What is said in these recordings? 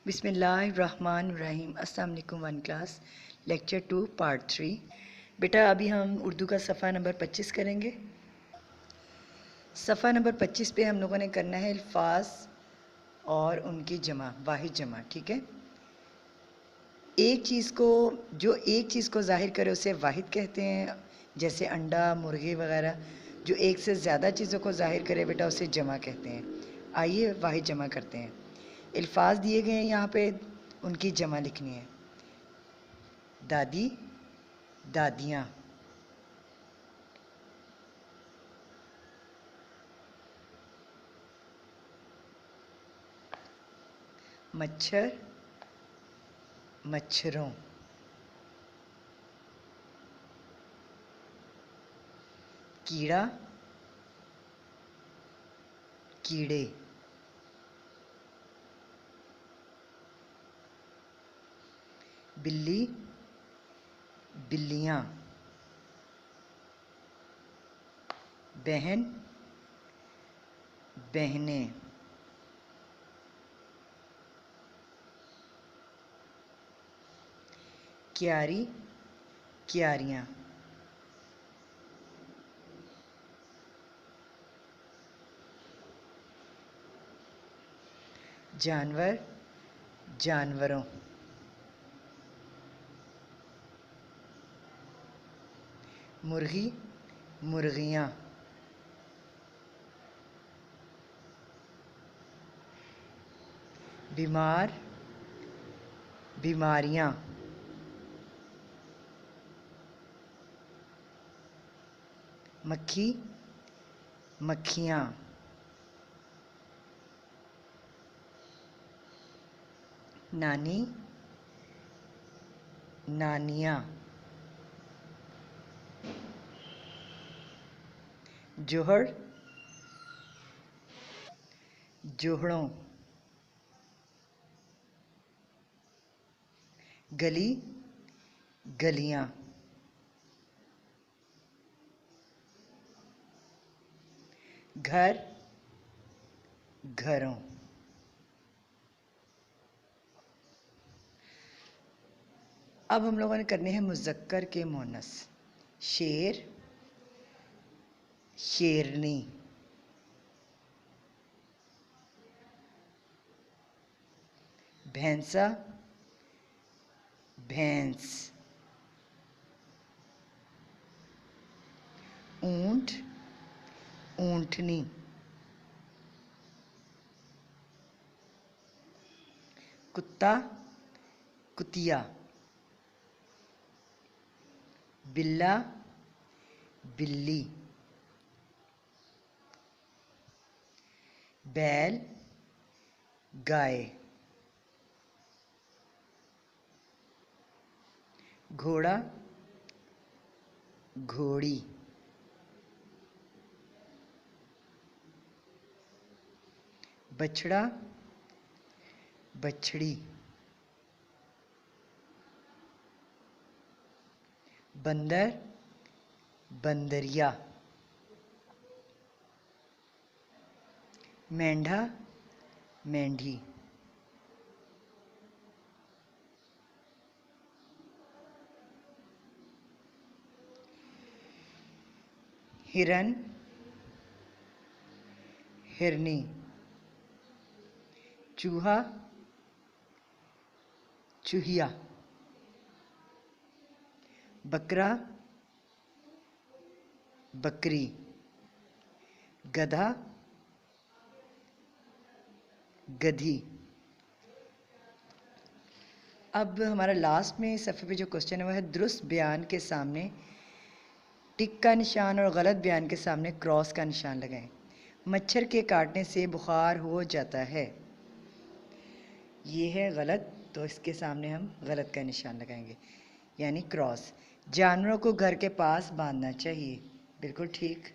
बिस्मिल्लाहिर्रहमानिर्रहीम। अस्सलाम वालेकुम। One class lecture 2 part 3। बेटा अभी हम उर्दू का सफ़ा नंबर 25 करेंगे। सफ़ा नंबर 25 पे हम लोगों ने करना है अल्फाज और उनकी जमा, वाहिद जमा। ठीक है, एक चीज़ को ज़ाहिर करे उसे वाहिद कहते हैं, जैसे अंडा, मुर्गी वगैरह। जो एक से ज़्यादा चीज़ों को ज़ाहिर करे बेटा उसे जमा कहते हैं। आइए वाहिद जमा करते हैं। अल्फाज दिए गए हैं यहाँ पे, उनकी जमा लिखनी है। दादी, दादियाँ। मच्छर, मच्छरों। कीड़ा, कीड़े। बिल्ली, बिल्लियाँ। बहन, बहनें। क्यारी, क्यारियाँ। जानवर, जानवरों। मुर्गी, मुर्गियाँ। बीमार, बीमारियाँ। मक्खी, मक्खियाँ। नानी, नानियाँ। जोहड़, जोहड़ों। गली, गलियाँ। घर, घरों। अब हम लोगों ने करने हैं मुज़क्कर के मुअन्नस। शेर, शेरनी। भैंसा, भैंस। ऊंट, ऊंटनी। कुत्ता, कुतिया। बिल्ला, बिल्ली। बैल, गाय। घोड़ा, घोड़ी। बछड़ा, बछड़ी। बंदर, बंदरिया। मेंढा, मेंढी। हिरन, हिरनी। चूहा, चूहिया। बकरा, बकरी। गधा, गधी। अब हमारा लास्ट में सफ़े पे जो क्वेश्चन है वो है दुरुस्त बयान के सामने टिक का निशान और गलत बयान के सामने क्रॉस का निशान लगाएं। मच्छर के काटने से बुखार हो जाता है, ये है गलत, तो इसके सामने हम गलत का निशान लगाएंगे यानी क्रॉस। जानवरों को घर के पास बांधना चाहिए, बिल्कुल ठीक।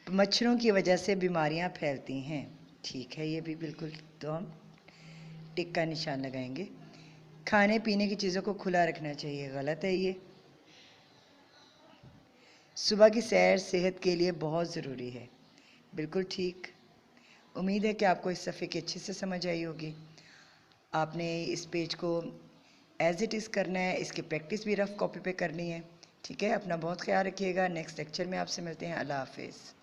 मच्छरों की वजह से बीमारियां फैलती हैं, ठीक है, ये भी बिल्कुल, तो हम टिक का निशान लगाएंगे। खाने पीने की चीज़ों को खुला रखना चाहिए, गलत है ये। सुबह की सैर सेहत के लिए बहुत ज़रूरी है, बिल्कुल ठीक। उम्मीद है कि आपको इस सफ़े की अच्छे से समझ आई होगी। आपने इस पेज को एज़ इट इज़ करना है, इसकी प्रैक्टिस भी रफ़ कॉपी पे करनी है। ठीक है, अपना बहुत ख्याल रखिएगा। नेक्स्ट लेक्चर में आपसे मिलते हैं। अल्लाह हाफ़िज़।